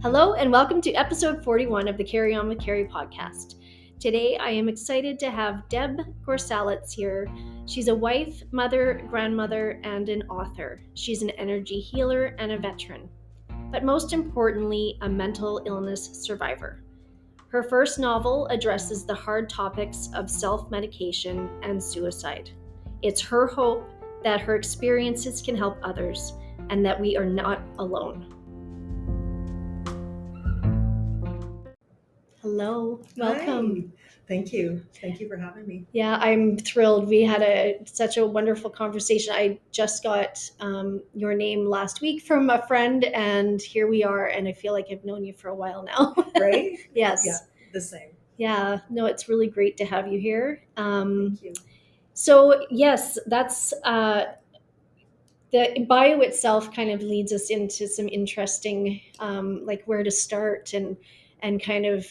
Hello and welcome to episode 41 of the Carry On with Carrie podcast. Today I am excited to have Deb Gorsalitz here. She's a wife, mother, grandmother, and an author. She's an energy healer and a veteran, but most importantly, a mental illness survivor. Her first novel addresses the hard topics of self-medication and suicide. It's her hope that her experiences can help others and that we are not alone. Hello, welcome. Hi. Thank you. Thank you for having me. Yeah, I'm thrilled. We had such a wonderful conversation. I just got your name last week from a friend, and here we are. And I feel like I've known you for a while now. Right? Yes. Yeah, the same. Yeah. No, it's really great to have you here. Thank you. So yes, that's the bio itself kind of leads us into some interesting, like where to start and kind of,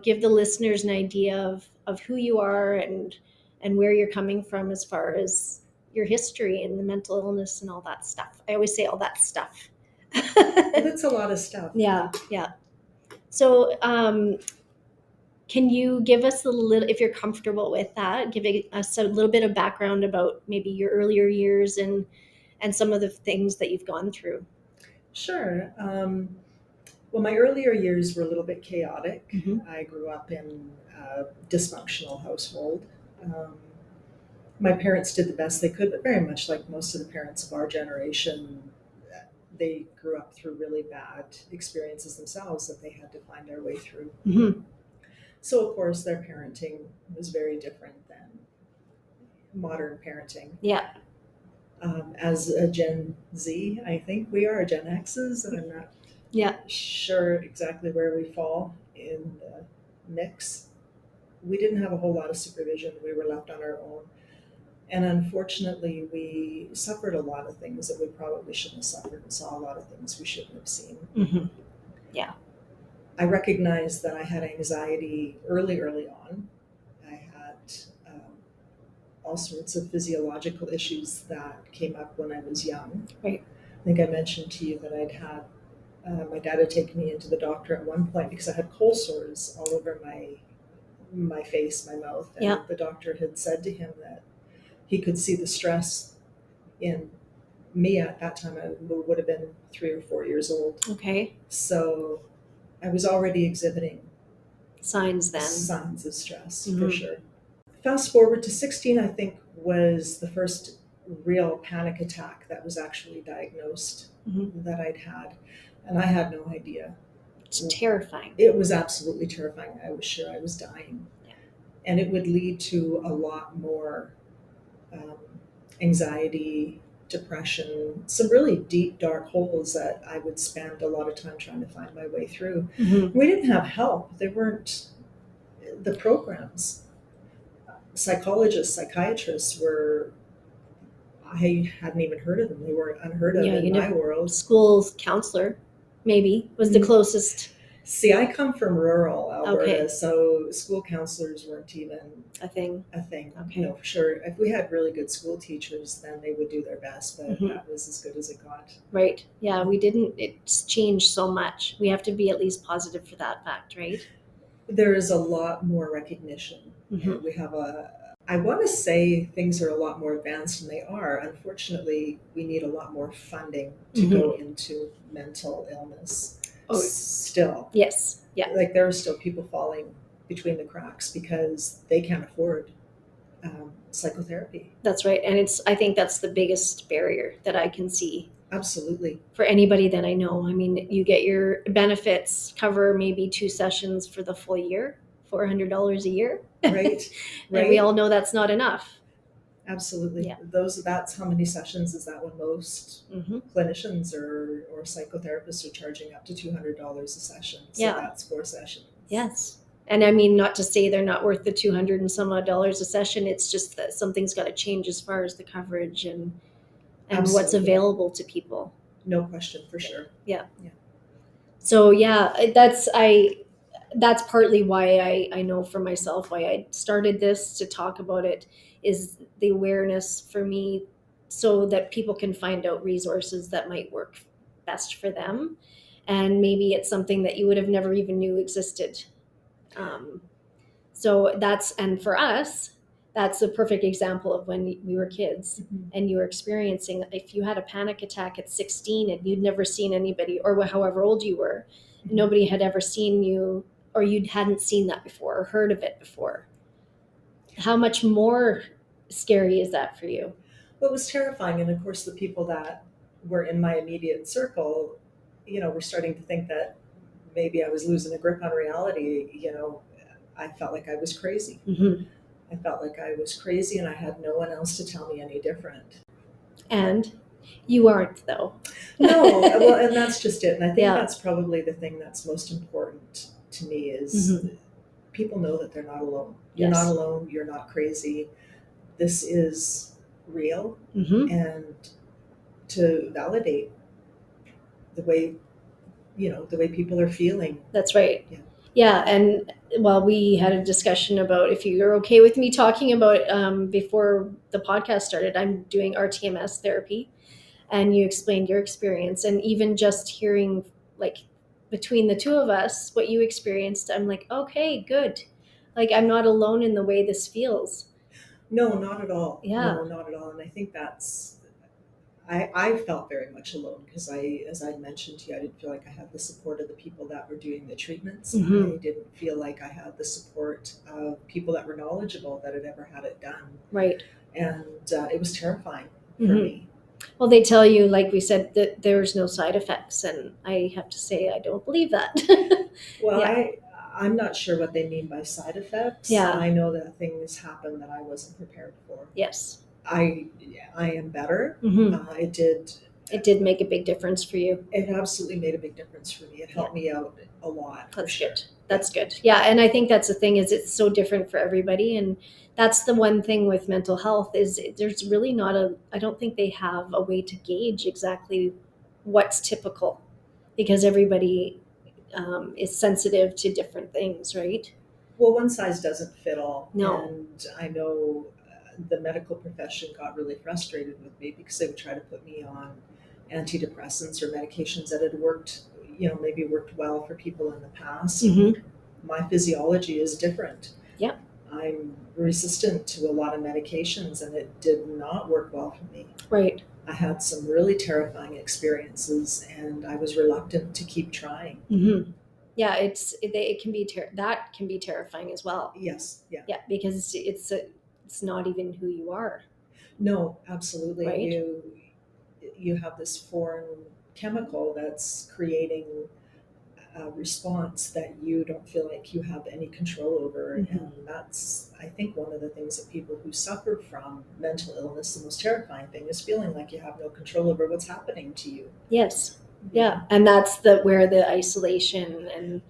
give the listeners an idea of who you are and where you're coming from as far as your history and the mental illness and all that stuff. I always say all that stuff. Well, that's a lot of stuff. Yeah. So, can you give us a little, if you're comfortable with that, giving us a little bit of background about maybe your earlier years and some of the things that you've gone through? Sure. Well, my earlier years were a little bit chaotic. Mhm. I grew up in a dysfunctional household. My parents did the best they could, but very much like most of the parents of our generation, they grew up through really bad experiences themselves that they had to find their way through. Mhm. So, of course, their parenting was very different than modern parenting. Yeah. As a Gen Z, I think we are Gen X's, and I'm not Yeah. sure exactly where we fall in the mix. We didn't have a whole lot of supervision. We were left on our own. And unfortunately, we suffered a lot of things that we probably shouldn't have suffered and saw a lot of things we shouldn't have seen. Mhm. Yeah. I recognized that I had anxiety early on. I had all sorts of physiological issues that came up when I was young. Right. I think I mentioned to you that I'd had, my dad had taken me into the doctor at one point because I had cold sores all over my face, my mouth. And Yeah. the doctor had said to him that he could see the stress in me at that time. I would have been 3 or 4 years old. Okay. So I was already exhibiting Signs then. signs of stress, Mhm. for sure. Fast forward to 16, I think, was the first real panic attack that was actually diagnosed Mhm. that I'd had. And I had no idea. It's terrifying. It was absolutely terrifying. I was sure I was dying. Yeah. And it would lead to a lot more anxiety, depression, some really deep, dark holes that I would spend a lot of time trying to find my way through. Mhm. We didn't have help. There weren't the programs. Psychologists, psychiatrists were, I hadn't even heard of them. They were unheard of Yeah, in you my know, world. school counselor maybe was the Mm. closest See, I come from rural Alberta, Okay. so school counselors weren't even a thing. a thing. Okay. No, for sure. If we had really good school teachers, then they would do their best, but Mhm. that was as good as it got. Right. Yeah, it's changed so much. We have to be at least positive for that fact, right? There is a lot more recognition. Mhm. And we have I want to say things are a lot more advanced than they are. Unfortunately, we need a lot more funding to Mhm. go into mental illness. Oh. Still, Yes. Yeah. like there are still people falling between the cracks because they can't afford psychotherapy. That's right. And I think that's the biggest barrier that I can see Absolutely. for anybody that I know. I mean, you get your benefits cover maybe 2 sessions for the full year, $400 a year. Right. And we all know that's not enough. Absolutely. Yeah. That's how many sessions is that when most Mhm. clinicians or psychotherapists are charging up to $200 a session. So Yeah. that's 4 sessions. Yes. And I mean, not to say they're not worth the 200 and some odd dollars a session. It's just that something's got to change as far as the coverage and what's Absolutely. available to people. No question, for sure. So yeah, that's partly why I know for myself why I started this to talk about it, is the awareness for me so that people can find out resources that might work best for them. and maybe it's something that you would have never even knew existed. So and for us, that's a perfect example of when we were kids and you were experiencing, if you had a panic attack at 16 and you'd never seen anybody, or however old you were, nobody had ever seen you, or you hadn't seen that before or heard of it before. How much more scary is that for you? Well, it was terrifying. And of course, the people that were in my immediate circle, were starting to think that maybe I was losing a grip on reality. I felt like I was crazy. Mm-hmm. I felt like I was crazy and I had no one else to tell me any different. And you aren't, though. No, well, and that's just it. And I think Yeah. that's probably the thing that's most important to me is Mhm. people know that they're not alone. You're Yes. not alone. You're not crazy. This is real. Mm-hmm. And to validate the way, the way people are feeling. That's right. Yeah. Yeah, and well, we had a discussion about, if you're okay with me talking about, before the podcast started, I'm doing RTMS therapy, and you explained your experience, and even just hearing, like, between the two of us, what you experienced, I'm like, okay, good. Like, I'm not alone in the way this feels. No, not at all. Yeah. No, not at all. And I think I felt very much alone because as I mentioned to you, I didn't feel like I had the support of the people that were doing the treatments. Mhm. I didn't feel like I had the support of people that were knowledgeable that had ever had it done. Right. And it was terrifying for Mhm. me. Well, they tell you, like we said, that there's no side effects, and I have to say I don't believe that. Well, Yeah. I'm not sure what they mean by side effects. Yeah. I know that things happen that I wasn't prepared for. Yes. I am better. Mhm. It did make a big difference for you. It absolutely made a big difference for me. It helped me out a lot. That's good. That's good. Yeah, and I think that's the thing, is it's so different for everybody, and that's the one thing with mental health is there's really not I don't think they have a way to gauge exactly what's typical, because everybody is sensitive to different things, right? Well, one size doesn't fit all. No. And I know the medical profession got really frustrated with me because they would try to put me on antidepressants or medications that had worked, maybe worked well for people in the past. Mm-hmm. My physiology is different. Yeah. I'm resistant to a lot of medications and it did not work well for me. Right. I had some really terrifying experiences and I was reluctant to keep trying. Mm-hmm. Yeah, it can be that can be terrifying as well. Yes. Yeah. Yeah, because it's not even who you are. No, absolutely. Right. You have this foreign chemical that's creating a response that you don't feel like you have any control over. Mm-hmm. And that's, I think, one of the things that people who suffer from mental illness, the most terrifying thing is feeling like you have no control over what's happening to you. Yes. Yeah. And that's where the isolation and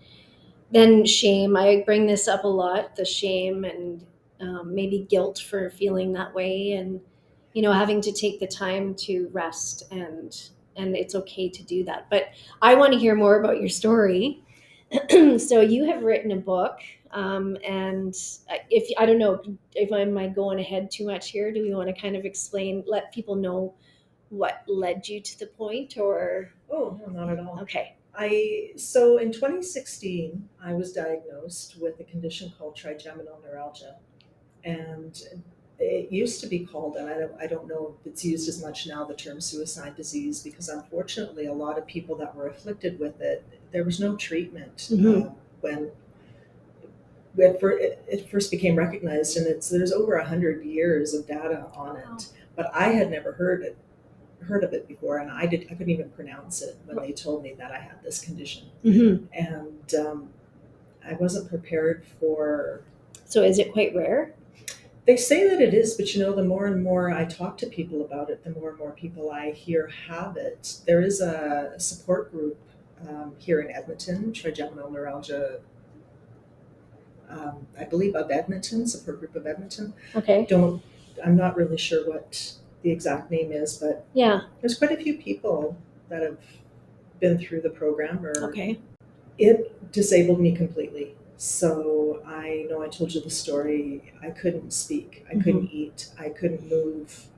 then shame, I bring this up a lot, the shame and maybe guilt for feeling that way, and having to take the time to rest, and it's okay to do that. But I want to hear more about your story. So you have written a book, and if I don't know if I'm going ahead too much here, do we want to kind of let people know what led you to the point, or? Oh, no, not at all. Okay. So in 2016, I was diagnosed with a condition called trigeminal neuralgia. And it used to be called, and I don't know if it's used as much now, the term suicide disease, because unfortunately a lot of people that were afflicted with it, there was no treatment. Mm-hmm. When it first became recognized, and there's over 100 years of data on it. Wow. But I had never heard of it before, and I couldn't even pronounce it when they told me that I had this condition. Mm-hmm. And I wasn't prepared for. So is it quite rare? They say that it is, but the more and more I talk to people about it, the more and more people I hear have it. There is a support group here in Edmonton, Trigeminal Neuralgia, I believe of Edmonton, support group of Edmonton. Okay. I'm not really sure what the exact name is, but yeah, there's quite a few people that have been through the program. Okay. It disabled me completely. So I know I told you the story. I couldn't speak. I couldn't eat. I couldn't move.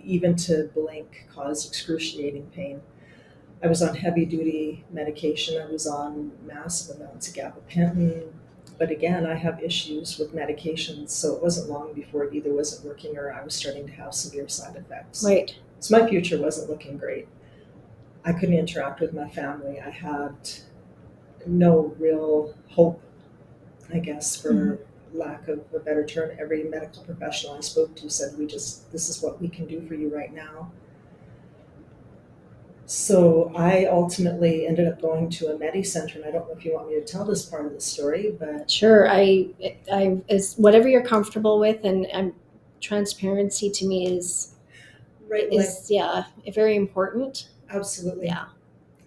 Even to blink caused excruciating pain. I was on heavy duty medication. I was on massive amounts of gabapentin. But again, I have issues with medications, so it wasn't long before it either wasn't working or I was starting to have severe side effects. Right. So my future wasn't looking great. I couldn't interact with my family. I had no real hope, I guess, for lack of a better term. Every medical professional I spoke to said, this is what we can do for you right now. So I ultimately ended up going to a Medi Center, and I don't know if you want me to tell this part of the story, but Sure. I is whatever you're comfortable with, and transparency to me is right, like, very important. absolutely. Yeah.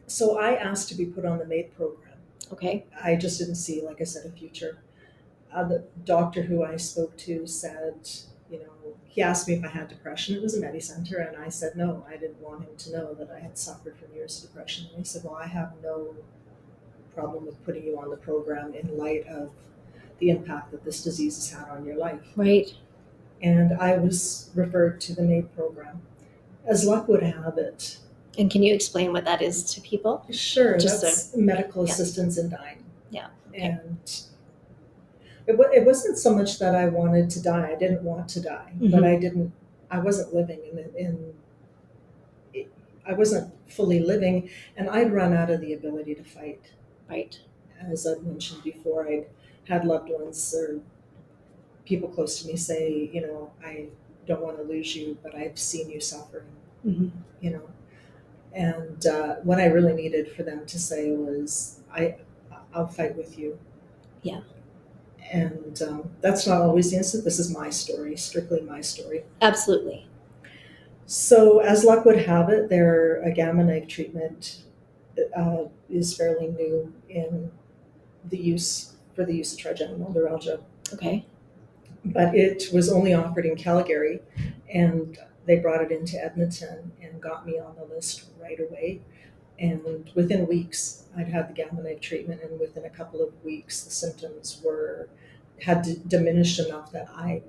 So I asked to be put on the MAID program. Okay. I just didn't see, like I said, a future. The doctor who I spoke to said, he asked me if I had depression. It was a Medi Center, and I said no. I didn't want him to know that I had suffered from years of depression. And he said, well, I have no problem with putting you on the program in light of the impact that this disease has had on your life. Right. And I was referred to the MAID program. As luck would have it. And can you explain what that is to people? Sure, that's medical assistance in dying. Yeah. Okay. And it wasn't so much that I wanted to die. I didn't want to die, but I wasn't living I wasn't fully living, and I'd run out of the ability to fight. Right. As I've mentioned before, I'd had loved ones or people close to me say, I don't want to lose you, but I've seen you suffering, and what I really needed for them to say was, I'll fight with you. Yeah. And that's not always the instant. This is my story, strictly my story. Absolutely. So as luck would have it, a gamma knife treatment is fairly new in the use of trigeminal neuralgia. Okay. But it was only offered in Calgary, and they brought it into Edmonton and got me on the list right away. And within weeks, I'd had the gamma knife treatment, and within a couple of weeks, the symptoms had diminished enough that I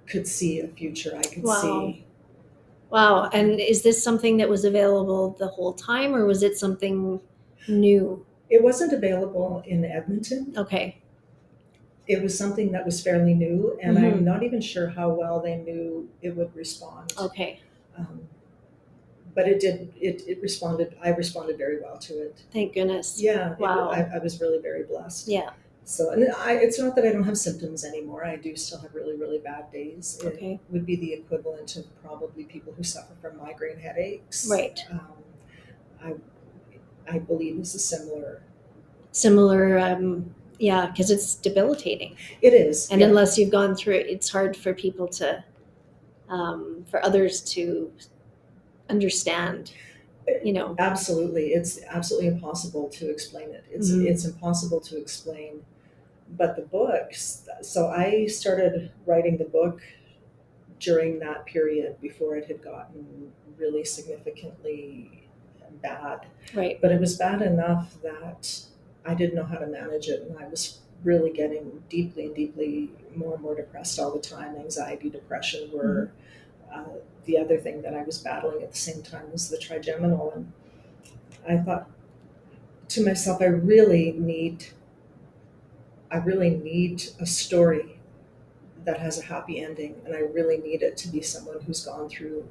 could see a future. I could see. Wow. And is this something that was available the whole time, or was it something new? It wasn't available in Edmonton. Okay. It was something that was fairly new, and I'm not even sure how well they knew it would respond. Okay. But it did. It responded. I responded very well to it. Thank goodness. Yeah. Wow. I was really very blessed. Yeah. So, and it's not that I don't have symptoms anymore. I do still have really, really bad days. Okay. It would be the equivalent of probably people who suffer from migraine headaches. Right. I believe is a similar. Yeah, because it's debilitating. It is. And unless you've gone through it, it's hard for people to, for others to understand. Absolutely. It's absolutely impossible to explain it. It's impossible to explain. But the books, so I started writing the book during that period before it had gotten really significantly bad. Right. But it was bad enough that I didn't know how to manage it, and I was really getting deeply and deeply more and more depressed all the time. Anxiety, depression were the other thing that I was battling at the same time was the trigeminal. And I thought to myself, I really need a story that has a happy ending, and I really need it to be someone who's gone through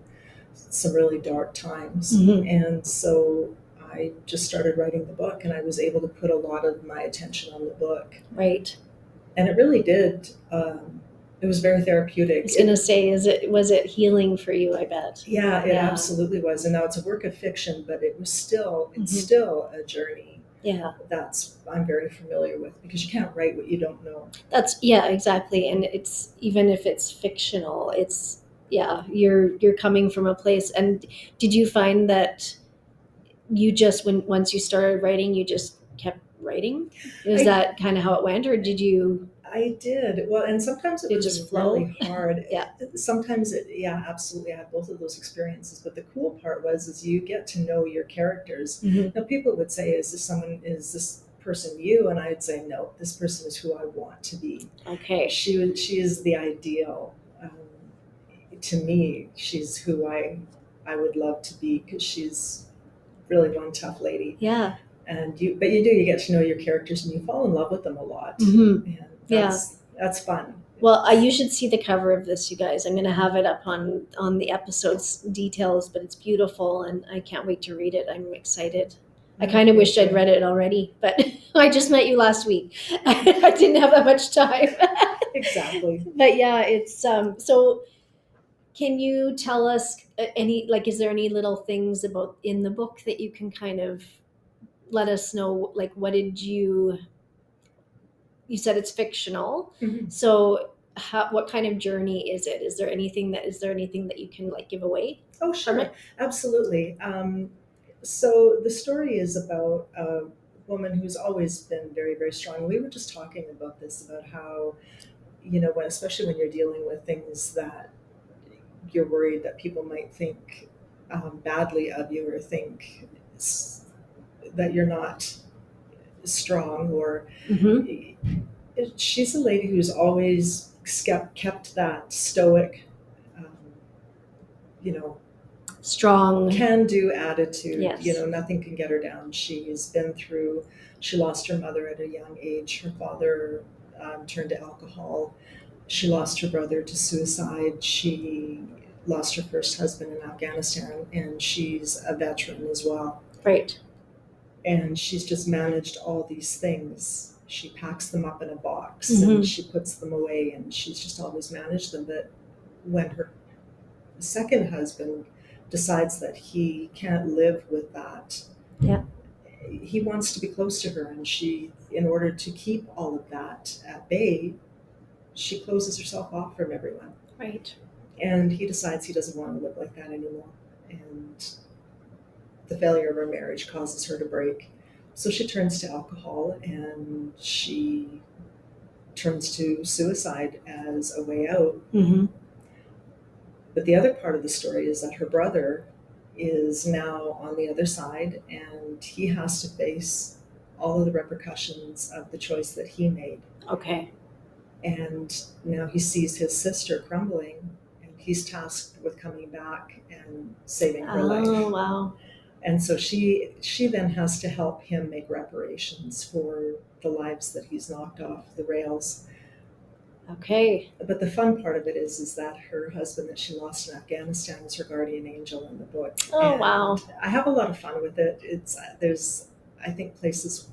some really dark times. And so I just started writing the book, and I was able to put a lot of my attention on the book. Right. And it really did. It was very therapeutic. I was going to say, was it healing for you, I bet? Yeah, it absolutely was. And now it's a work of fiction, but it's still a journey. Yeah. I'm very familiar with, because you can't write what you don't know. Exactly. And it's, even if it's fictional, you're coming from a place. And did you find that you just, once you started writing, you just kept writing? Is that kind of how it went, or did you? I did. Well, and sometimes it was just really hard. Yeah. Sometimes absolutely. I had both of those experiences. But the cool part is you get to know your characters. Now, people would say, is this person you? And I'd say, no, this person is who I want to be. Okay. She is the ideal. To me, she's who I would love to be, because she's really one tough lady. Yeah. And you get to know your characters and you fall in love with them a lot. Mm-hmm. And that's fun. Well, you should see the cover of this, you guys. I'm going to have it up on the episode's details, but it's beautiful, and I can't wait to read it. I'm excited. I kind of wished I'd read it already, but I just met you last week. I didn't have that much time. Exactly. But yeah, it's so. Can you tell us is there any little things about in the book that you can kind of let us know? Like, what did you said it's fictional. Mm-hmm. So what kind of journey is it? Is there anything that you can like give away? Oh, sure. Absolutely. So the story is about a woman who's always been very, very strong. We were just talking about this, about how, especially when you're dealing with things that you're worried that people might think badly of you, or think that you're not strong, or she's a lady who's always kept that stoic, strong, can-do attitude. Yes. Nothing can get her down. She lost her mother at a young age. Her father turned to alcohol. She lost her brother to suicide. She lost her first husband in Afghanistan, and she's a veteran as well. Right. And she's just managed all these things. She packs them up in a box and she puts them away, and she's just always managed them. But when her second husband decides that he can't live with that, he wants to be close to her, and she, in order to keep all of that at bay, she closes herself off from everyone. Right. And he decides he doesn't want to live like that anymore. And the failure of her marriage causes her to break. So she turns to alcohol, and she turns to suicide as a way out. Mm-hmm. But the other part of the story is that her brother is now on the other side, and he has to face all of the repercussions of the choice that he made. Okay. And now he sees his sister crumbling, and he's tasked with coming back and saving her life. Oh, wow. And so she then has to help him make reparations for the lives that he's knocked off the rails. Okay. But the fun part of it is that her husband that she lost in Afghanistan is her guardian angel in the book. Oh, and wow. I have a lot of fun with it. There's, I think, places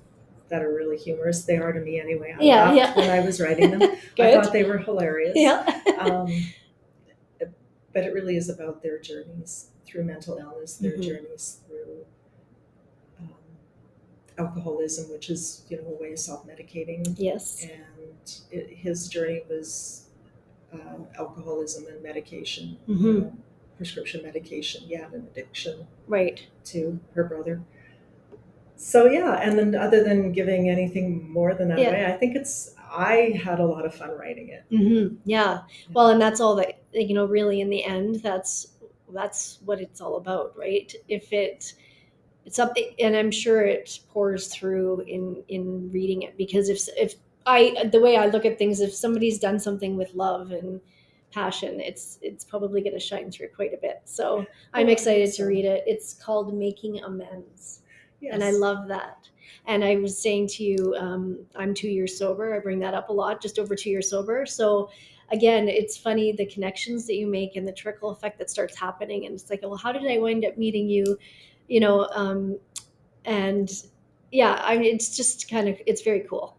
that are really humorous. They are to me anyway. I laughed when I was writing them. I thought they were hilarious. Yeah. But it really is about their journeys through mental illness, their journeys through alcoholism, which is, a way of self-medicating. Yes. And his journey was alcoholism and medication, prescription medication. He had an addiction. Right. To her brother. So yeah, and then other than giving anything more than that away, I think I had a lot of fun writing it. Mm-hmm. Yeah. Well, and that's all that, really in the end, that's what it's all about, right? If it's something, and I'm sure it pours through in reading it, because the way I look at things, if somebody's done something with love and passion, it's probably going to shine through quite a bit. So I'm excited to read it. It's called Making Amends. Yes. And I love that. And I was saying to you, I'm 2 years sober. I bring that up a lot, just over 2 years sober. So again, it's funny, the connections that you make and the trickle effect that starts happening. And it's like, well, how did I wind up meeting you? And yeah, I mean, it's just it's very cool.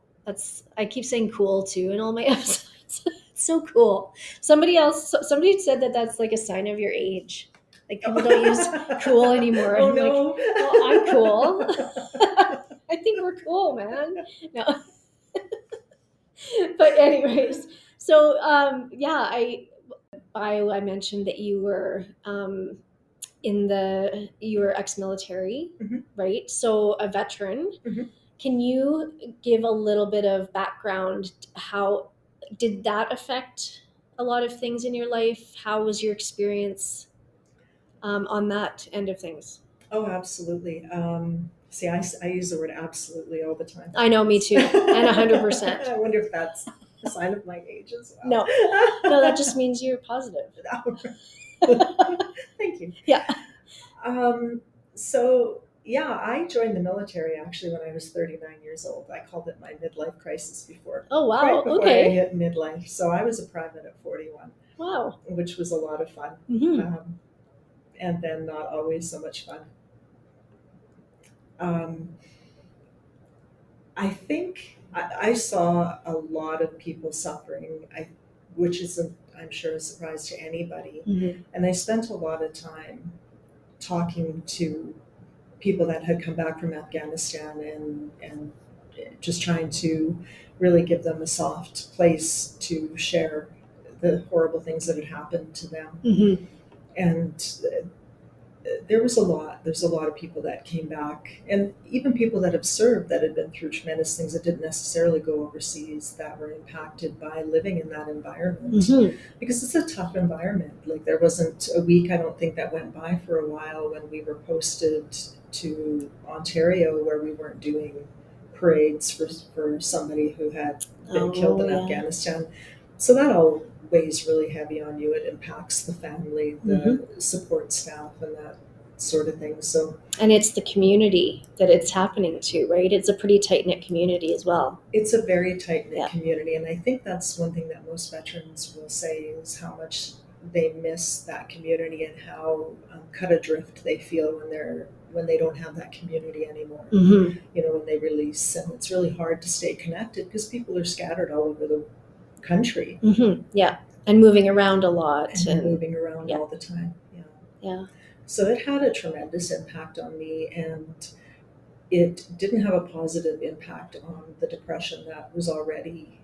I keep saying cool too in all my episodes. It's so cool. Somebody said that that's like a sign of your age. Like, people don't use cool anymore. Oh, no. Like, well, I'm cool. I think we're cool, man. No. But anyways, so I mentioned that you were you were ex-military, right? So a veteran. Mm-hmm. Can you give a little bit of background? How did that affect a lot of things in your life? How was your experience on that end of things? Oh, absolutely. See, I use the word absolutely all the time. I know, me too, and 100%. I wonder if that's a sign of my age as well. No, that just means you're positive. Thank you. Yeah. So Yeah, I joined the military actually when I was 39 years old. I called it my midlife crisis Oh, wow. quite before I Okay. hit midlife. So I was a private at 41, Wow. which was a lot of fun. Mm-hmm. And then not always so much fun. Um, I think I saw a lot of people suffering, which isn't, I'm sure, a surprise to anybody. Mm-hmm. And I spent a lot of time talking to people that had come back from Afghanistan and just trying to really give them a soft place to share the horrible things that had happened to them. Mm-hmm. And there's a lot of people that came back, and even people that have served that had been through tremendous things that didn't necessarily go overseas, that were impacted by living in that environment. Mm-hmm. Because it's a tough environment. Like, there wasn't a week, I don't think, that went by for a while when we were posted to Ontario where we weren't doing parades for somebody who had been killed in Afghanistan. So that all weighs really heavy on you. It impacts the family, the support staff, and that sort of thing. So, and it's the community that it's happening to, right? It's a pretty tight-knit community as well. It's a very tight-knit community, and I think that's one thing that most veterans will say is how much they miss that community and how cut adrift they feel when they don't have that community anymore. Mm-hmm. You know, when they release, and it's really hard to stay connected because people are scattered all over the country. Mm-hmm. Yeah, and moving around a lot. And moving around all the time. Yeah. So it had a tremendous impact on me, and it didn't have a positive impact on the depression that was already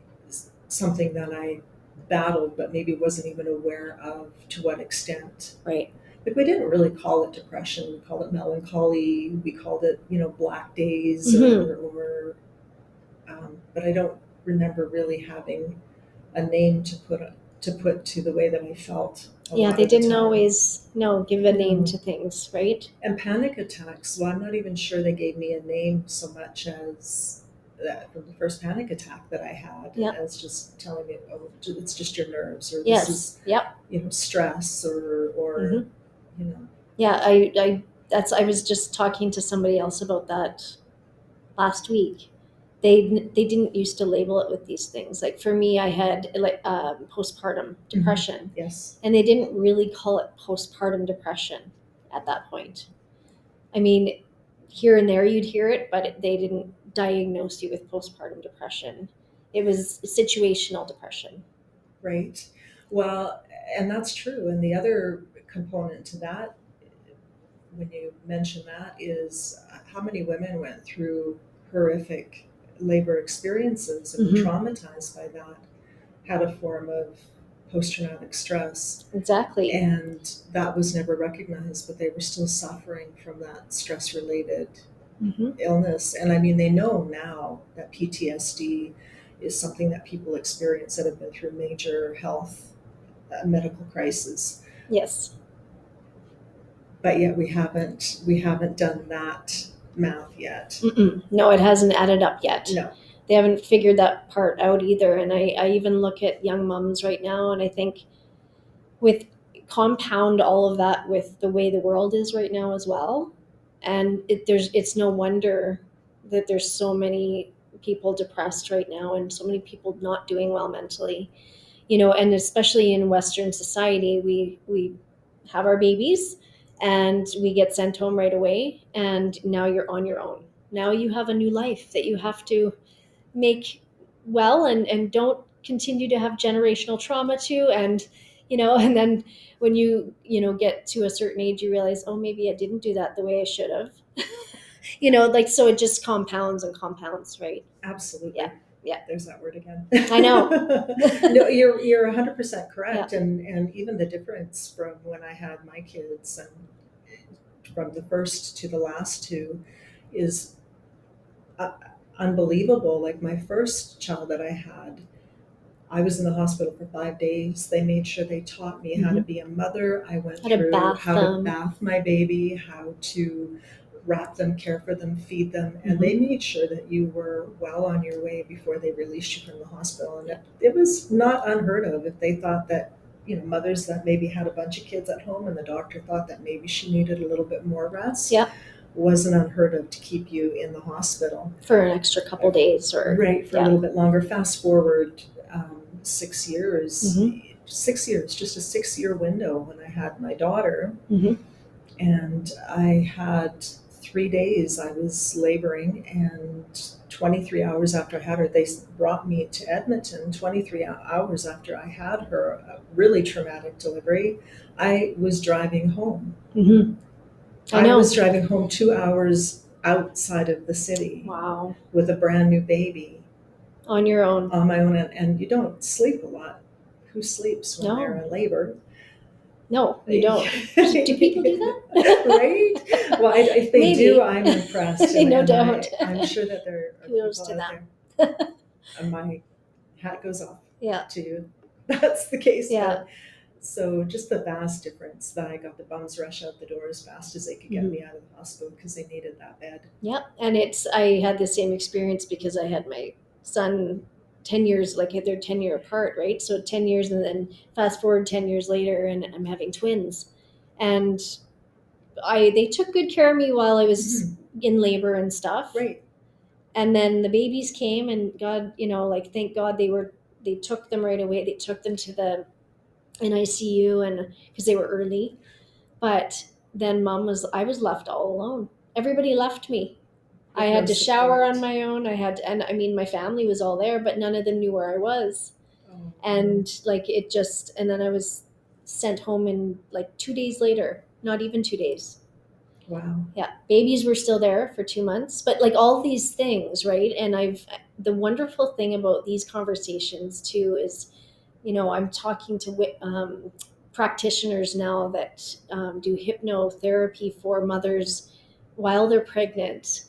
something that I battled, but maybe wasn't even aware of to what extent. Right. Like, we didn't really call it depression. We called it melancholy. We called it, black days, or but I don't remember really having a name to put to the way that I felt. They didn't always give a name to things, right? And panic attacks, well, I'm not even sure they gave me a name so much as that from the first panic attack that I had, as just telling me, oh, it's just your nerves, or this is stress, or Yeah, I was just talking to somebody else about that last week. They didn't used to label it with these things. Like, for me, I had postpartum depression. Yes. And they didn't really call it postpartum depression at that point. I mean, here and there you'd hear it, but they didn't diagnose you with postpartum depression. It was situational depression. Right. Well, and that's true. And the other component to that, when you mention that, is how many women went through horrific labor experiences and were traumatized by that, had a form of post-traumatic stress. Exactly. And that was never recognized, but they were still suffering from that stress-related illness. And I mean, they know now that PTSD is something that people experience that have been through major health medical crisis. Yes. But yet we haven't done that math yet. No, it hasn't added up yet. No. They haven't figured that part out either. And I even look at young moms right now, and I think compound all of that with the way the world is right now as well. And it's no wonder that there's so many people depressed right now, and so many people not doing well mentally. And especially in Western society, we have our babies and we get sent home right away, and now you're on your own. Now you have a new life that you have to make well, and don't continue to have generational trauma too. And and then when you get to a certain age, you realize, oh, maybe I didn't do that the way I should have. So it just compounds and compounds, right? Absolutely. Yeah. There's that word again. I know. No, you're 100% correct. And even the difference from when I had my kids and from the first to the last two is unbelievable. Like, my first child that I had, I was in the hospital for 5 days. They made sure they taught me how to be a mother. I went through how to bath my baby, how to wrap them, care for them, feed them. And they made sure that you were well on your way before they released you from the hospital. And it was not unheard of if they thought that, mothers that maybe had a bunch of kids at home and the doctor thought that maybe she needed a little bit more rest. Yeah. wasn't unheard of to keep you in the hospital. For an extra couple days or. Right, for a little bit longer. Fast forward 6 years, Mhm. 6 years, just a 6-year window when I had my daughter. Mhm. And I had 3 days I was laboring, and 23 hours after I had her, they brought me to Edmonton. 23 hours after I had her, a really traumatic delivery, I was driving home. Mhm. I know. was driving home 2 hours outside of the city. Wow. With a brand new baby. On your own. On my own, and you don't sleep a lot. Who sleeps when they're in labor? No, you don't. Do people do that? Right? Well, if they Maybe. do, I'm impressed. No doubt. I'm sure that there are Kudos people to out them. there. And my hat goes off Yeah. to you. That's the case. Yeah. But, so just the vast difference that I got the bums rush out the door as fast as they could get me out of the hospital because they needed that bed. Yeah, and I had the same experience because I had my son 10 years, like they're 10-year apart, right? So 10 years, and then fast forward 10 years later, and I'm having twins. And they took good care of me while I was in labor and stuff. Right. And then the babies came, and God, thank God they took them right away. They took them to the NICU, and because they were early. But then I was left all alone. Everybody left me. I had to shower on my own. And my family was all there, but none of them knew where I was. Oh. And and then I was sent home in 2 days later, not even 2 days. Wow. Yeah. Babies were still there for 2 months, but all these things, right? And the wonderful thing about these conversations too is, I'm talking to practitioners now that do hypnotherapy for mothers while they're pregnant.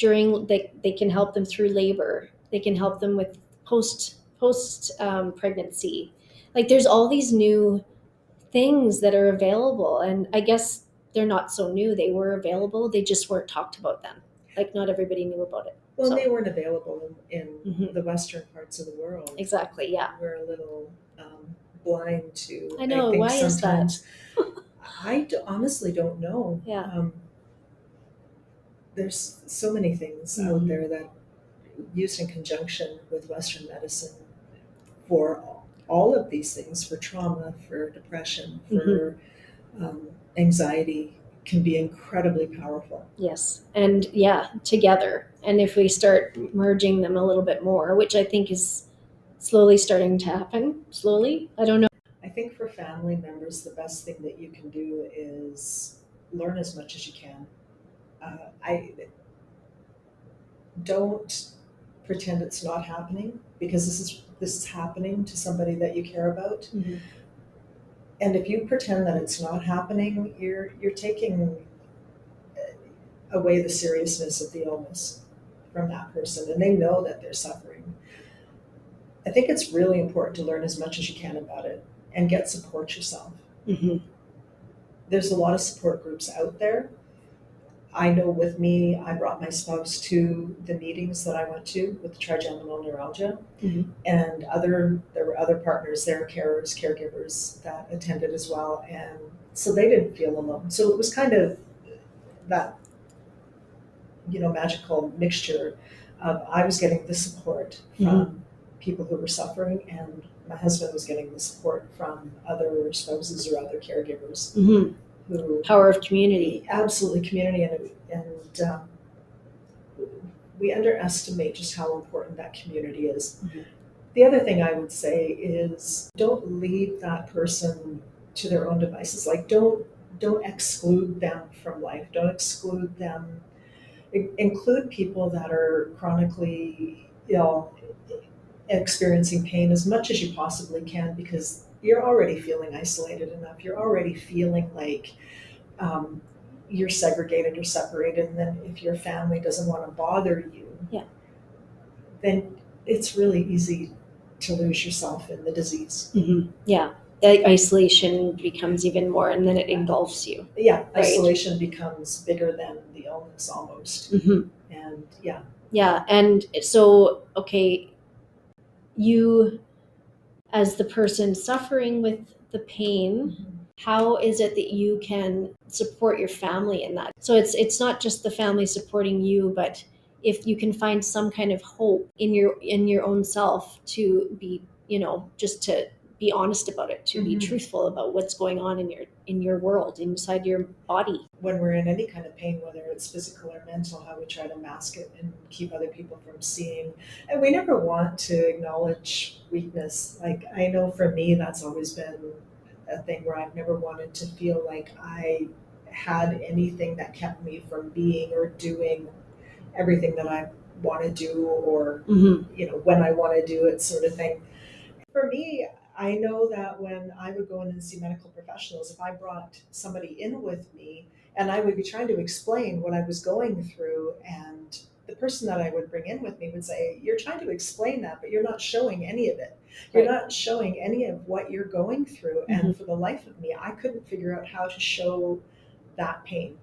They can help them through labor. They can help them with post pregnancy. There's all these new things that are available, and I guess they're not so new. They were available. They just weren't talked about then. Not everybody knew about it. Well, they weren't available in the Western parts of the world. Exactly. Yeah. We're a little blind to. I know. Why is that? I honestly don't know. Yeah. There's so many things out there that used in conjunction with Western medicine for all of these things, for trauma, for depression, for anxiety, can be incredibly powerful. Yes. And together. And if we start merging them a little bit more, which I think is slowly starting to happen, I don't know. I think for family members, the best thing that you can do is learn as much as you can. I don't pretend it's not happening, because this is happening to somebody that you care about. Mm-hmm. And if you pretend that it's not happening, you're taking away the seriousness of the illness from that person, and they know that they're suffering. I think it's really important to learn as much as you can about it and get support yourself. Mm-hmm. There's a lot of support groups out there. I know with me, I brought my spouse to the meetings that I went to with the Trigeminal Neuralgia, and there were other partners there, carers, caregivers that attended as well, and so they didn't feel alone. So it was kind of that, magical mixture of I was getting the support from people who were suffering, and my husband was getting the support from other spouses or other caregivers. Mm-hmm. Power of community. Absolutely, community, and we underestimate just how important that community is. Mm-hmm. The other thing I would say is don't leave that person to their own devices. Don't exclude them from life. Don't exclude them. Include people that are chronically ill, experiencing pain as much as you possibly can, because you're already feeling isolated enough. You're already feeling like you're segregated or separated. And then if your family doesn't want to bother you, then it's really easy to lose yourself in the disease. Mm-hmm. Yeah. The isolation becomes even more, and then it engulfs you. Yeah. Right? Isolation becomes bigger than the illness almost. Mm-hmm. And yeah. Yeah. And so, okay, you, as the person suffering with the pain, how is it that you can support your family in that? So it's not just the family supporting you, but if you can find some kind of hope in your own self to be, just to be honest about it, to be truthful about what's going on in your world, inside your body. When we're in any kind of pain, whether it's physical or mental, how we try to mask it and keep other people from seeing. And we never want to acknowledge weakness. Like, I know for me, that's always been a thing where I've never wanted to feel like I had anything that kept me from being or doing everything that I want to do, or when I want to do it, sort of thing. For me, I know that when I would go in and see medical professionals, if I brought somebody in with me and I would be trying to explain what I was going through, and the person that I would bring in with me would say, "You're trying to explain that, but you're not showing any of it. You're not showing any of what you're going through." And for the life of me, I couldn't figure out how to show that pain.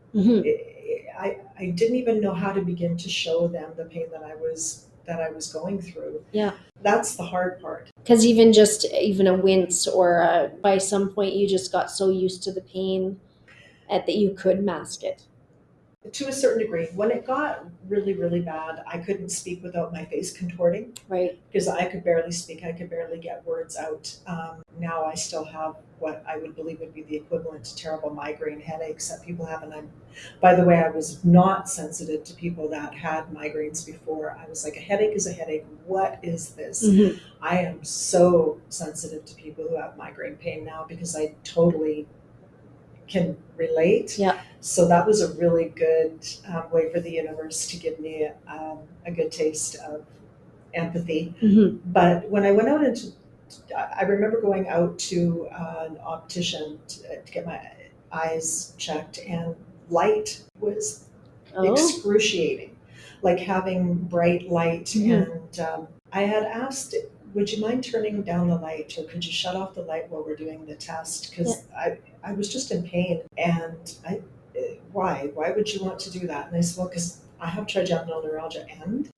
I didn't even know how to begin to show them the pain that I was going through. Yeah. That's the hard part. Because even a wince, or by some point you just got so used to the pain that you could mask it. To a certain degree. When it got really, really bad, I couldn't speak without my face contorting. Right. Because I could barely speak. I could barely get words out. Now I still have what I would believe would be the equivalent to terrible migraine headaches that people have. And by the way, I was not sensitive to people that had migraines before. I was like, a headache is a headache. What is this? I am so sensitive to people who have migraine pain now, because I totally can relate. Yeah. So that was a really good way for the universe to give me a good taste of empathy. But when I went out I remember going out to an optician to get my eyes checked, and light was excruciating, like having bright light. And I had asked, "Would you mind turning down the light, or could you shut off the light while we're doing the test?" Because I was just in pain. And why would you want to do that? And I said, "Well, because I have trigeminal neuralgia, and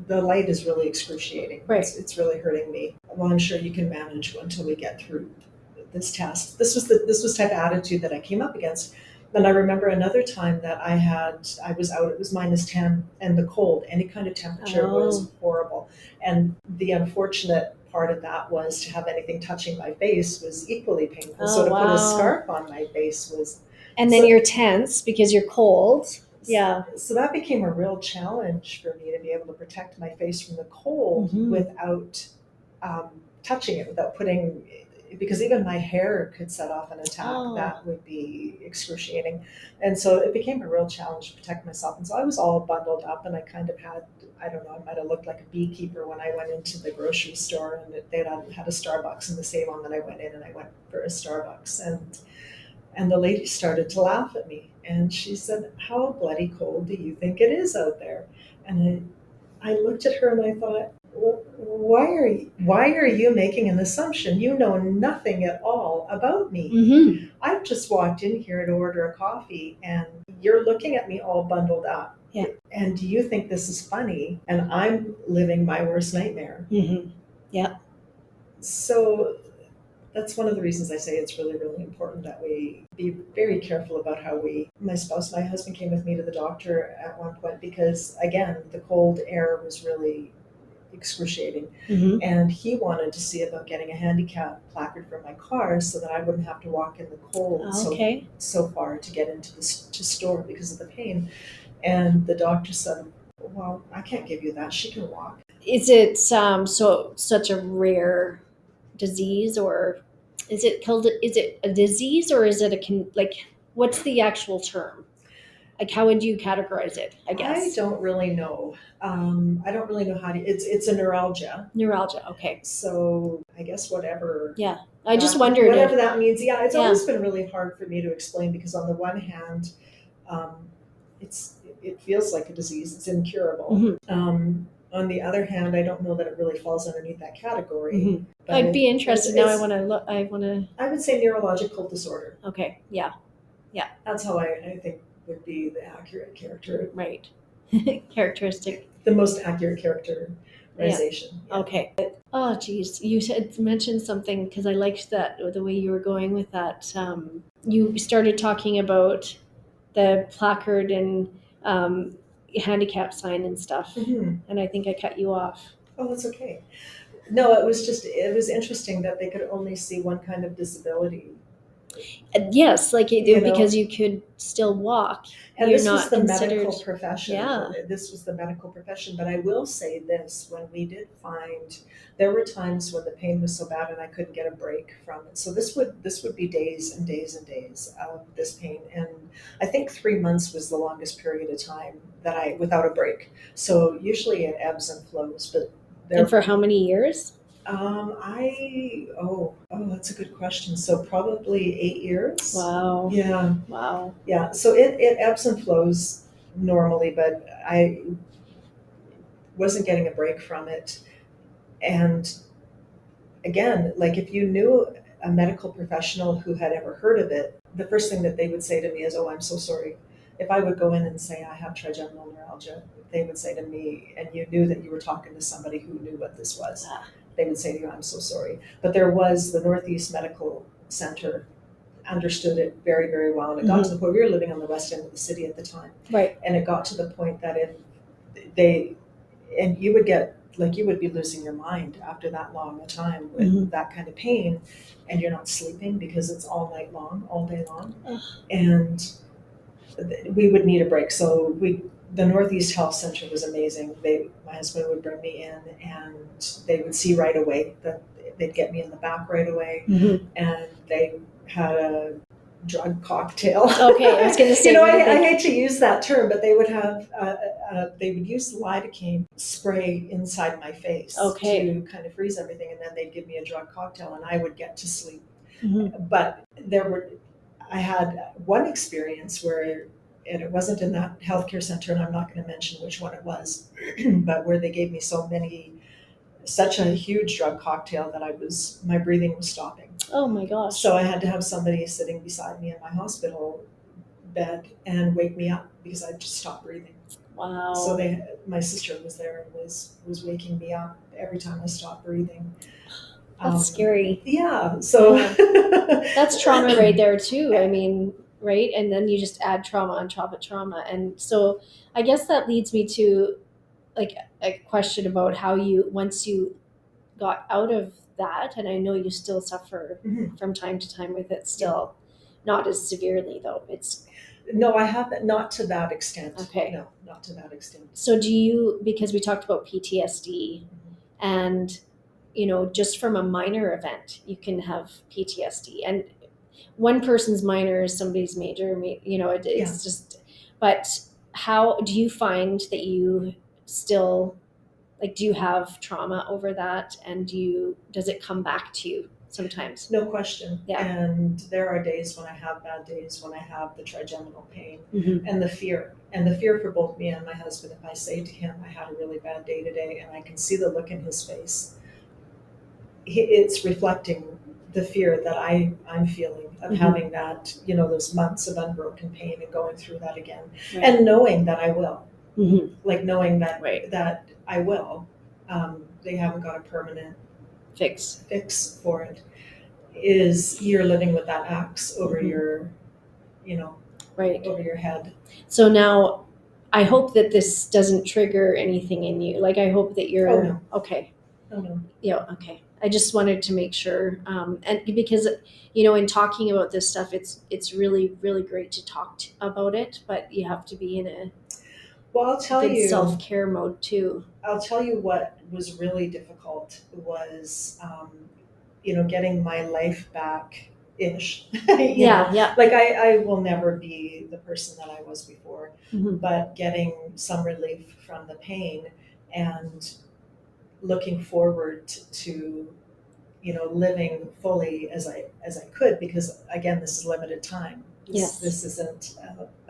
the light is really excruciating. Right. It's really hurting me." "Well, I'm sure you can manage until we get through this test." This was type of attitude that I came up against. Then I remember another time that I was out, it was -10, and the cold, any kind of temperature was horrible. And the unfortunate part of that was to have anything touching my face was equally painful. So to put a scarf on my face was... And then you're tense because you're cold. Yeah. So that became a real challenge for me, to be able to protect my face from the cold without touching it, without putting... Because even my hair could set off an attack. That would be excruciating. And so it became a real challenge to protect myself. And so I was all bundled up, and I kind of had, I don't know, I might have looked like a beekeeper when I went into the grocery store, and they had a Starbucks in the salon that I went in, and I went for a Starbucks. And the lady started to laugh at me, and she said, "How bloody cold do you think it is out there?" And I looked at her and I thought, why are you making an assumption? You know nothing at all about me. I've just walked in here to order a coffee, and you're looking at me all bundled up. Yeah. And do you think this is funny? And I'm living my worst nightmare. Yeah. So that's one of the reasons I say it's really, really important that we be very careful about how my husband came with me to the doctor at one point, because again, the cold air was really excruciating. And he wanted to see about getting a handicap placard for my car so that I wouldn't have to walk in the cold so far to get into the store because of the pain. And the doctor said, "Well, I can't give you that. She can walk." Is it such a rare disease, or is it a disease, or is it what's the actual term? Like, how would you categorize it, I guess? I don't really know. I don't really know how to... It's a neuralgia. Neuralgia, okay. So I guess whatever... Yeah, I just wondered... Whatever that means. Yeah, it's always been really hard for me to explain, because on the one hand, it feels like a disease. It's incurable. On the other hand, I don't know that it really falls underneath that category. I'd be interested. Now I want to... I would say neurological disorder. Okay, yeah. That's how I think would be the accurate character. Right. Characteristic. The most accurate character rosacea. Yeah. Okay. Oh, geez. You mentioned something because I liked that the way you were going with that. You started talking about the placard and handicap sign and stuff, and I think I cut you off. Oh, that's okay. No, it was interesting that they could only see one kind of disability. Yes, like You know? because you could still walk. And You're this was not the considered. medical profession. Yeah. This was the medical profession. But I will say this, when we did find, there were times when the pain was so bad and I couldn't get a break from it. So this would be days and days and days of this pain. And I think 3 months was the longest period of time that without a break. So usually it ebbs and flows, but And for how many years? That's a good question. So probably 8 years. Wow. Yeah. Wow. Yeah. So it ebbs and flows normally, but I wasn't getting a break from it. And again, like if you knew a medical professional who had ever heard of it, the first thing that they would say to me is, "Oh, I'm so sorry." If I would go in and say I have trigeminal neuralgia, they would say to me, and you knew that you were talking to somebody who knew what this was. They would say to you, "I'm so sorry." But there was the Northeast Medical Center understood it very, very well. And it got to the point, we were living on the west end of the city at the time. Right. And it got to the point that you would be losing your mind after that long a time with that kind of pain, and you're not sleeping because it's all night long, all day long. And we would need a break. So the Northeast Health Center was amazing. My husband would bring me in and they would see right away that they'd get me in the back right away. And they had a drug cocktail. Okay, I was going to say. I hate to use that term, but they would have they would use lidocaine spray inside my face to kind of freeze everything, and then they'd give me a drug cocktail, and I would get to sleep. But I had one experience where, and it wasn't in that healthcare center, and I'm not going to mention which one it was, but where they gave me such a huge drug cocktail that my breathing was stopping. Oh my gosh. So I had to have somebody sitting beside me in my hospital bed and wake me up because I just stopped breathing. Wow. So my sister was there and was waking me up every time I stopped breathing. That's scary. Yeah. So that's trauma right there too. I mean, right? And then you just add trauma on top of trauma. And so I guess that leads me to like a question about how once you got out of that, and I know you still suffer from time to time with it still, not as severely though. No, I haven't, not to that extent. Okay. No, not to that extent. So because we talked about PTSD and, just from a minor event, you can have PTSD, and one person's minor is somebody's major, it's just, but how do you find that you still, do you have trauma over that, and does it come back to you sometimes? No question. Yeah. And there are days when I have bad days, when I have the trigeminal pain and the fear for both me and my husband. If I say to him, I had a really bad day today, and I can see the look in his face, it's reflecting the fear that I'm feeling of having that, those months of unbroken pain and going through that again, and knowing that I will, knowing that that I will. They haven't got a permanent fix for it. You're living with that axe over your, over your head. So now, I hope that this doesn't trigger anything in you. I hope that you're okay. Oh no. Yeah. Okay. I just wanted to make sure, and because in talking about this stuff, it's really, really great to talk about it, but you have to be in a I'll tell you, self-care mode too. I'll tell you what was really difficult was, getting my life back ish. Yeah. I will never be the person that I was before, but getting some relief from the pain and looking forward to living fully as I could, because again, this is limited time. This isn't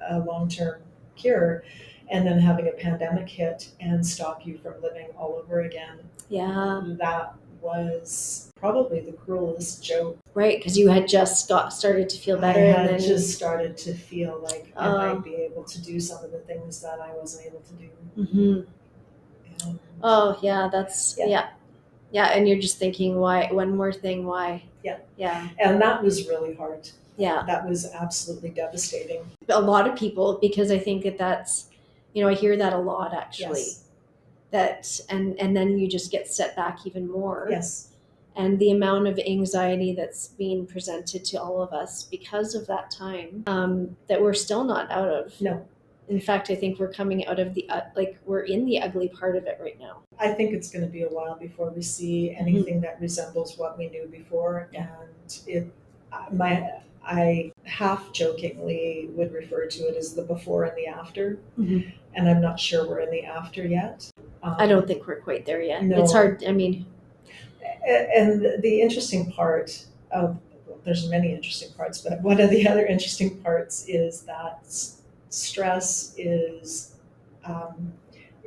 a long-term cure. And then having a pandemic hit and stop you from living all over again. Yeah. That was probably the cruelest joke. Right, because you had just started to feel better. I had just started to feel like I might be able to do some of the things that I wasn't able to do. Oh, yeah, that's, yeah. Yeah, and you're just thinking, why, one more thing, why? Yeah. Yeah. And that was really hard. Yeah. That was absolutely devastating. A lot of people, because I think that's, I hear that a lot, actually. Yes. That, and then you just get set back even more. Yes. And the amount of anxiety that's being presented to all of us because of that time, that we're still not out of. No. In fact, I think we're coming out of the, we're in the ugly part of it right now. I think it's going to be a while before we see anything that resembles what we knew before. Yeah. And I half jokingly would refer to it as the before and the after. Mm-hmm. And I'm not sure we're in the after yet. I don't think we're quite there yet. No. It's hard. I mean, and the interesting part of, there's many interesting parts, but one of the other interesting parts is that stress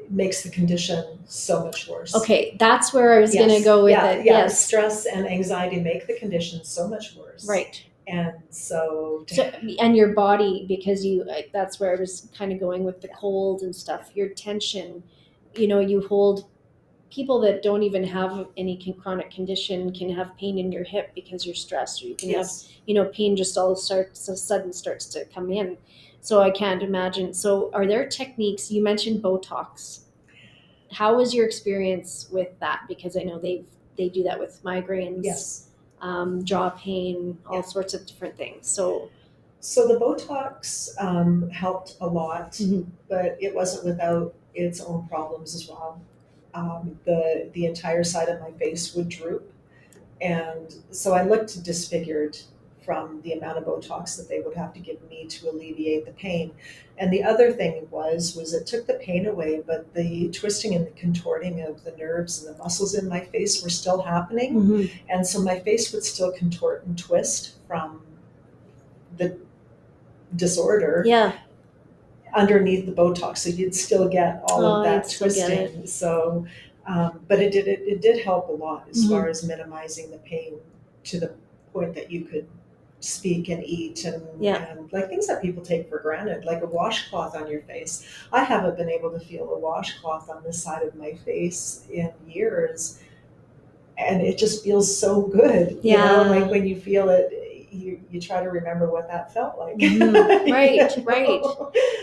makes the condition so much worse. Okay, that's where I was going to go with it. Yeah, Yes. Stress and anxiety make the condition so much worse. Right. And so and your body, because that's where I was kind of going with the cold and stuff, your tension, you hold, people that don't even have any chronic condition can have pain in your hip because you're stressed, or you can have, pain just all sudden starts to come in. So I can't imagine. So are there techniques? You mentioned Botox. How was your experience with that? Because I know they do that with migraines, yes, jaw pain, all sorts of different things. So the Botox helped a lot, mm-hmm. but it wasn't without its own problems as well. The entire side of my face would droop, and so I looked disfigured from the amount of Botox that they would have to give me to alleviate the pain. And the other thing was it took the pain away, but the twisting and the contorting of the nerves and the muscles in my face were still happening. Mm-hmm. And so my face would still contort and twist from the disorder. Yeah. Underneath the Botox, so you'd still get all of that twisting. So, but it did help a lot as mm-hmm. far as minimizing the pain to the point that you could speak and eat and like things that people take for granted, like a washcloth on your face. I haven't been able to feel a washcloth on this side of my face in years, and it just feels so good. Yeah. Like when you feel it, you try to remember what that felt like. Mm-hmm. Right. Right.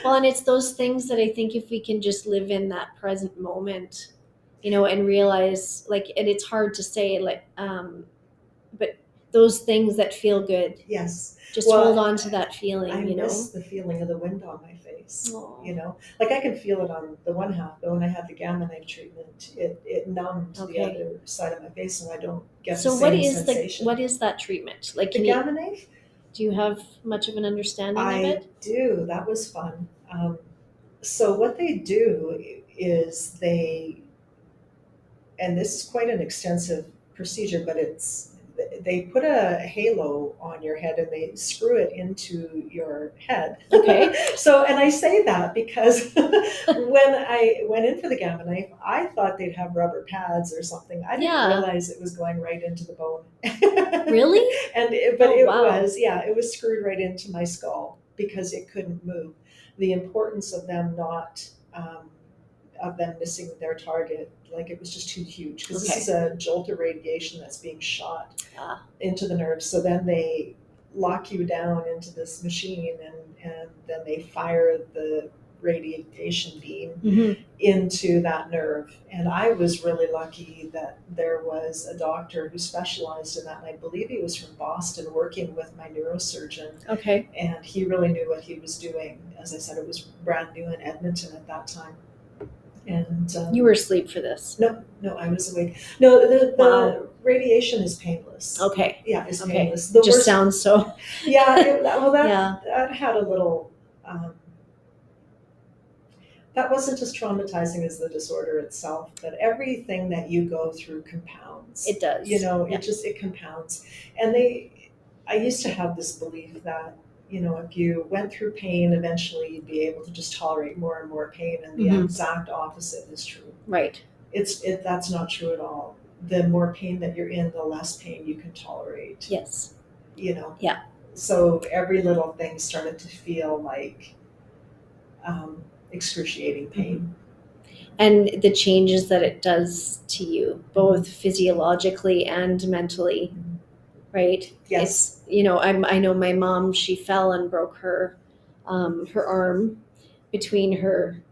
Well, and it's those things that I think if we can just live in that present moment, and realize, like, and it's hard to say, like, but those things that feel good. Yes. Just hold on to that feeling. I miss the feeling of the wind on my face. Aww. Like I can feel it on the one half, but when I had the gamma knife treatment, it numbed the other side of my face, and I don't get the same sensation. What is that treatment? Like the gamma knife? Do you have much of an understanding of it? I do. That was fun. So what they do is and this is quite an extensive procedure, but they put a halo on your head and they screw it into your head. Okay. And I say that because when I went in for the gamma knife, I thought they'd have rubber pads or something. I didn't realize it was going right into the bone. Really? It was screwed right into my skull because it couldn't move. The importance of them missing their target, like it was just too huge, because this is a jolt of radiation that's being shot into the nerves. So then they lock you down into this machine, and then they fire the radiation beam into that nerve. And I was really lucky that there was a doctor who specialized in that, and I believe he was from Boston, working with my neurosurgeon. Okay. And he really knew what he was doing. As I said, it was brand new in Edmonton at that time. And you were asleep for this? No, I was awake. No, the radiation is painless. Okay. Yeah, it's painless. It just sounds so. Yeah. That had a little. That wasn't as traumatizing as the disorder itself, but everything that you go through compounds. It does. It compounds. And I used to have this belief that, if you went through pain, eventually you'd be able to just tolerate more and more pain, and the exact opposite is true. Right. That's not true at all. The more pain that you're in, the less pain you can tolerate. Yes. Yeah. So every little thing started to feel like excruciating pain. and the changes that it does to you, both physiologically and mentally, right? Yes. It's, I know my mom, she fell and broke her arm between her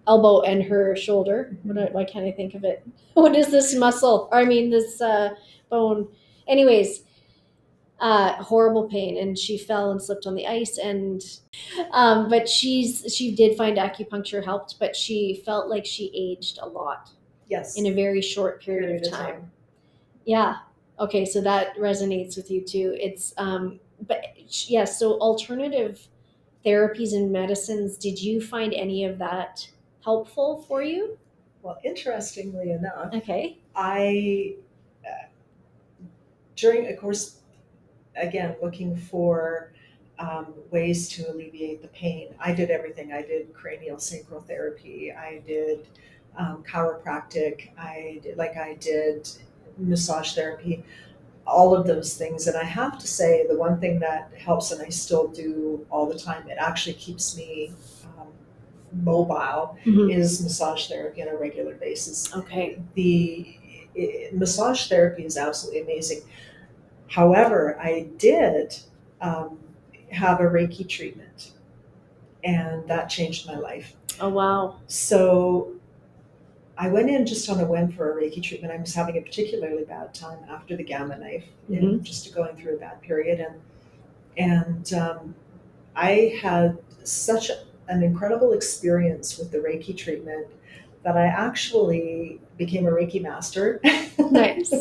elbow and her shoulder. Why can't I think of it? What is this muscle? Or I mean, this bone. Anyways, horrible pain, and she fell and slipped on the ice, and but she did find acupuncture helped, but she felt like she aged a lot Yes. in a very short period of time. Yeah. Okay, so that resonates with you too. It's but yeah, so alternative therapies and medicines, did you find any of that helpful for you? Well, interestingly enough, Okay. I during, of course, again, looking for ways to alleviate the pain. I did everything. I did cranial sacral therapy. I did chiropractic. I did massage therapy. All of those things. And I have to say, the one thing that helps, and I still do all the time, it actually keeps me mobile, is massage therapy on a regular basis. Okay. Massage therapy is absolutely amazing. However, I did have a Reiki treatment, and that changed my life. Oh, wow. So I went in just on a whim for a Reiki treatment. I was having a particularly bad time after the gamma knife, and just going through a bad period. And I had such an incredible experience with the Reiki treatment that I actually became a Reiki master. Nice.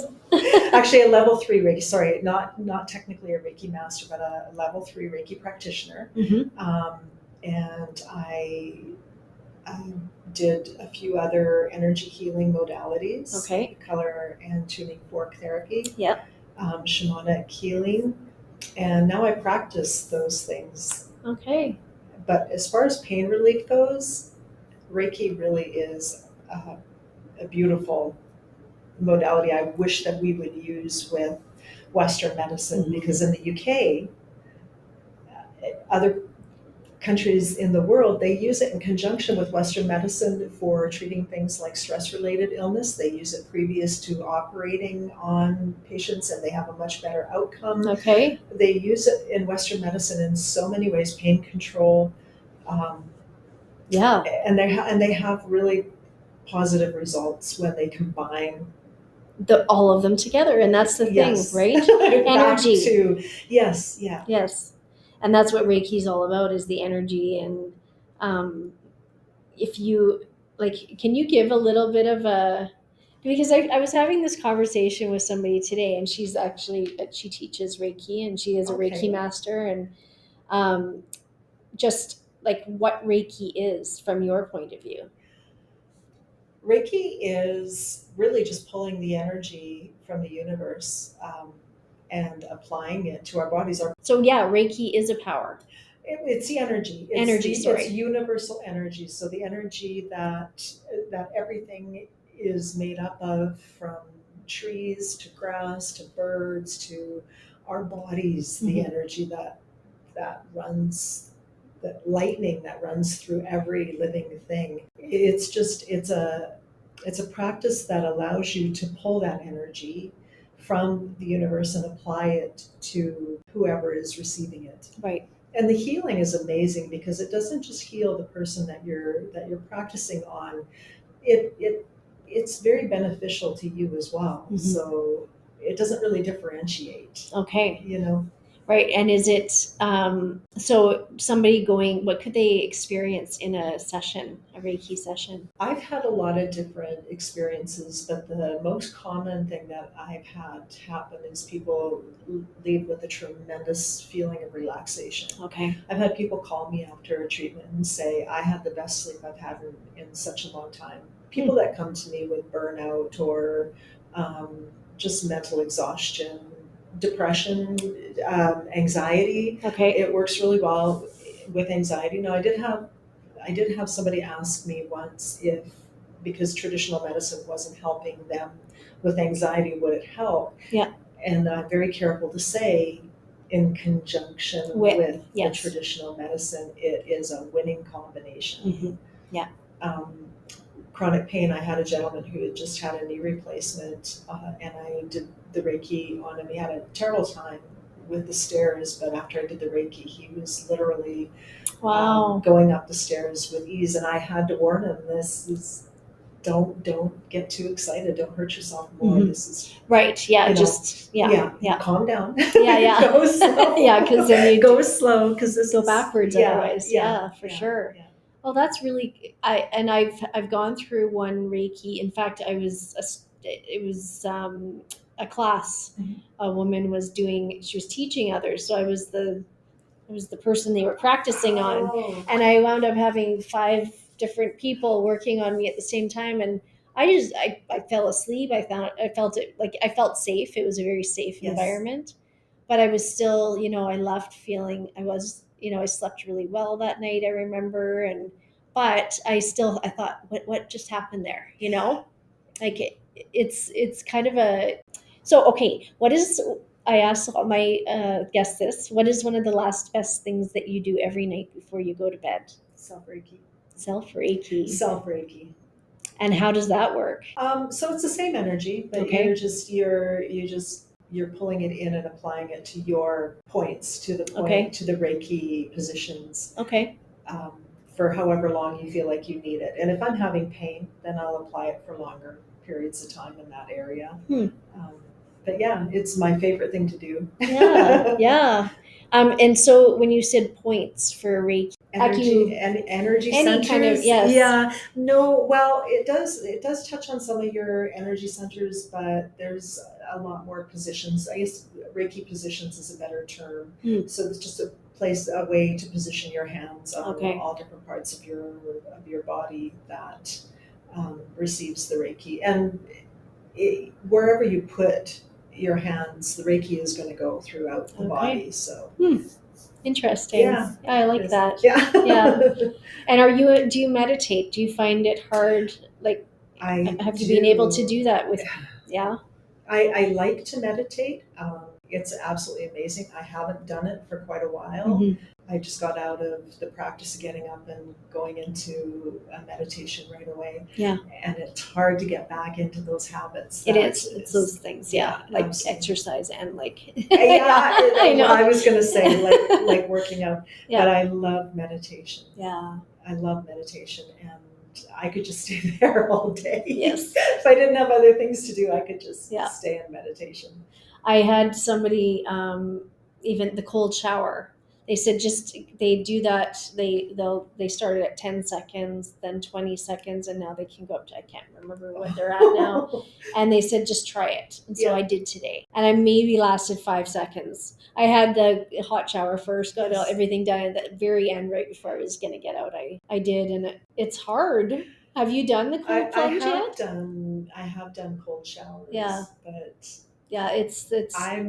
Actually, a level 3 Reiki, sorry, not technically a Reiki master, but a level 3 Reiki practitioner. And I did a few other energy healing modalities. Okay. Color and tuning fork therapy. Yep. Shamanic healing. And now I practice those things. Okay. But as far as pain relief goes, Reiki really is a beautiful modality I wish that we would use with Western medicine, because in the UK, other countries in the world, they use it in conjunction with Western medicine for treating things like stress-related illness. They use it previous to operating on patients, and they have a much better outcome. Okay. They use it in Western medicine in so many ways, pain control. Yeah. And they have really positive results when they combine all of them together, and that's the thing, right? Energy. Yes. And that's what Reiki's all about, is the energy. And if you can you give a little bit of a, because I was having this conversation with somebody today, and she teaches Reiki, and she is a Reiki master, and just like what Reiki is from your point of view. Reiki is really just pulling the energy from the universe and applying it to our bodies. So yeah, Reiki is a power. It's the energy. It's universal energy. So the energy that everything is made up of, from trees to grass to birds to our bodies, the energy that runs, that lightning that runs through every living thing. It's a practice that allows you to pull that energy from the universe and apply it to whoever is receiving it. Right. And the healing is amazing, because it doesn't just heal the person that you're practicing on. It's very beneficial to you as well. So it doesn't really differentiate. Okay. Right. And is it, so somebody what could they experience in a session, a Reiki session? I've had a lot of different experiences, but the most common thing that I've had happen is people leave with a tremendous feeling of relaxation. Okay. I've had people call me after a treatment and say, I had the best sleep I've had in such a long time. People that come to me with burnout or just mental exhaustion, depression, anxiety. Okay. It works really well with anxiety. Now, I did have somebody ask me once if, because traditional medicine wasn't helping them with anxiety, would it help? Yeah. And I'm very careful to say, in conjunction with the traditional medicine, it is a winning combination. Yeah. chronic pain. I had a gentleman who had just had a knee replacement, and I did the Reiki on him. He had a terrible time with the stairs, but after I did the Reiki, he was literally going up the stairs with ease. And I had to warn him, this is, don't get too excited. Don't hurt yourself more. This is right. Yeah. Calm down. Yeah. Go slow. Yeah. Because then you go slow. Because this go is, backwards otherwise. Yeah, for sure. Yeah. Well, that's really. I've gone through one Reiki. In fact, it was a class. A woman was doing. She was teaching others. So I was the person they were practicing on, and I wound up having 5 different people working on me at the same time, and I fell asleep. I felt safe. It was a very safe environment, but I was still, I left feeling I slept really well that night. I remember, but I thought, what just happened there? Like it's kind of so okay. I asked all my guests this. What is one of the last best things that you do every night before you go to bed? Self-Reiki. Self-Reiki. And how does that work? So it's the same energy, but you're pulling it in and applying it to your points, to the point, to the Reiki positions. Okay. For however long you feel like you need it. And if I'm having pain, then I'll apply it for longer periods of time in that area. But yeah, it's my favorite thing to do. Yeah. And so when you said points for Reiki, energy any centers, kind of, yes. Yeah. No, well, it does touch on some of your energy centers, but there's a lot more positions. I guess Reiki positions is a better term. So it's just a way to position your hands on all different parts of your body that receives the Reiki. And wherever you put your hands, the Reiki is going to go throughout the body. So interesting. Yeah, I like that. Yeah. And do you meditate? Do you find it hard? Like, have you been able to do that with? Yeah. I like to meditate. It's absolutely amazing. I haven't done it for quite a while. I just got out of the practice of getting up and going into a meditation right away. Yeah. And it's hard to get back into those habits. It is. It's those things. Yeah. Like absolutely. Exercise and like. I know. I was going to say like working out. Yeah. But I love meditation. Yeah. I love meditation, and I could just stay there all day. Yes. If I didn't have other things to do, I could just stay in meditation. I had somebody, even the cold shower. They said they do that. They started at 10 seconds, then 20 seconds, and now they can go up to, I can't remember what they're at now. And they said, just try it. And so I did today. And I maybe lasted 5 seconds. I had the hot shower first, got everything done at the very end, right before I was going to get out. I did, and it's hard. Have you done the cold plunge yet? I have done cold showers. Yeah. But yeah, it's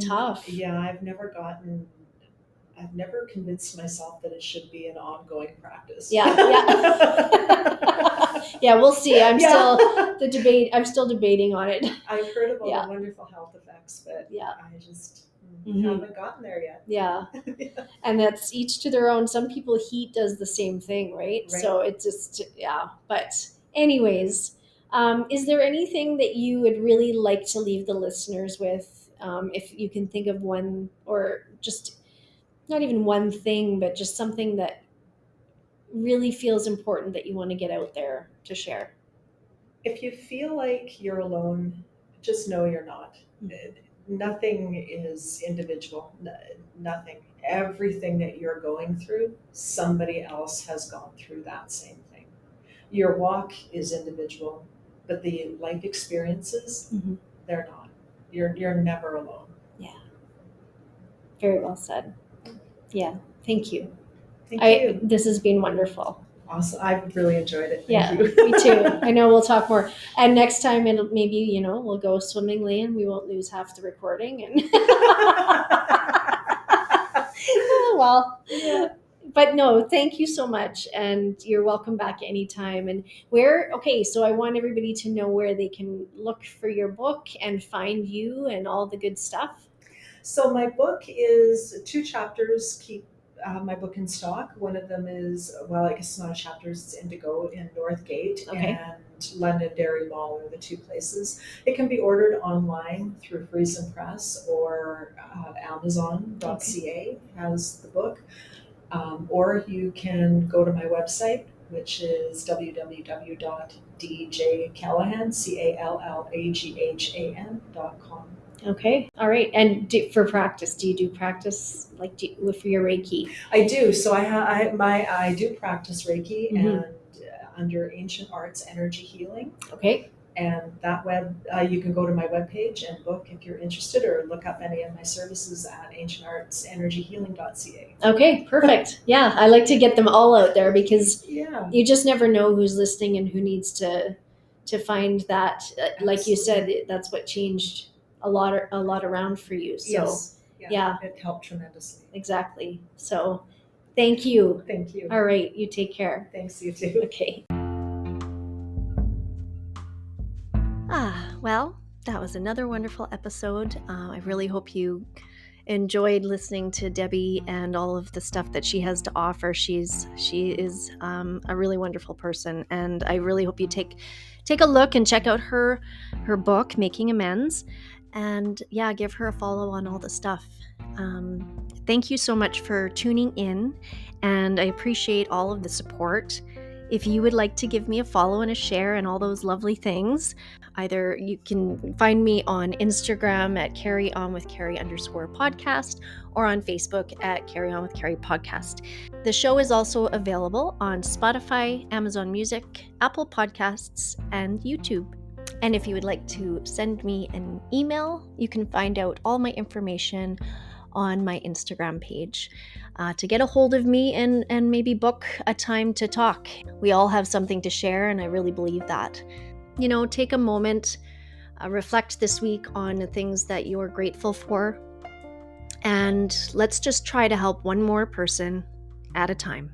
tough. Yeah, I've never convinced myself that it should be an ongoing practice. Yeah. Yeah, we'll see. I'm still debating on it. I've heard of all the wonderful health effects, but I just haven't gotten there yet. Yeah. And that's each to their own. Some people, heat does the same thing, right? So it's just, but anyways, is there anything that you would really like to leave the listeners with? If you can think of one, or just not even one thing, but just something that really feels important that you want to get out there to share. If you feel like you're alone, just know you're not. Nothing is individual. Nothing. Everything that you're going through, somebody else has gone through that same thing. Your walk is individual, but the life experiences, they're not. You're never alone. Yeah. Very well said. Yeah. Thank you. Thank you. This has been wonderful. Awesome. I've really enjoyed it. Thank you. Me too. I know we'll talk more. And next time maybe, we'll go swimmingly and we won't lose half the recording. And well, but no, thank you so much. And you're welcome back anytime. And so I want everybody to know where they can look for your book and find you and all the good stuff. So my book is 2 chapters. Keep my book in stock. One of them is, I guess it's not a chapter, it's Indigo in Northgate. Okay. And Londonderry Mall are the two places. It can be ordered online through Friesen Press, or Amazon.ca has the book. Or you can go to my website, which is www.djcallahan.com. Okay. All right. And for practice, do you do practice for your Reiki? I do. So I do practice Reiki, and under Ancient Arts Energy Healing. Okay. And that you can go to my webpage and book if you're interested, or look up any of my services at ancientartsenergyhealing.ca. Okay, perfect. Yeah, I like to get them all out there, because you just never know who's listening and who needs to find that. Like you said, that's what changed a lot around for you. So yes. Yeah, it helped tremendously. Exactly. So thank you. Thank you. All right, you take care. Thanks, you too. Okay. Well, that was another wonderful episode. I really hope you enjoyed listening to Debbie and all of the stuff that she has to offer. She is a really wonderful person, and I really hope you take a look and check out her book, Making Amends, and give her a follow on all the stuff. Thank you so much for tuning in, and I appreciate all of the support. If you would like to give me a follow and a share and all those lovely things, either you can find me on Instagram at carryonwithcarrie_podcast, or on Facebook at Carry On With Carrie Podcast. The show is also available on Spotify, Amazon Music, Apple Podcasts, and YouTube. And if you would like to send me an email, you can find out all my information on my Instagram page. To get a hold of me and maybe book a time to talk. We all have something to share, and I really believe that. Take a moment, reflect this week on the things that you're grateful for, and let's just try to help one more person at a time.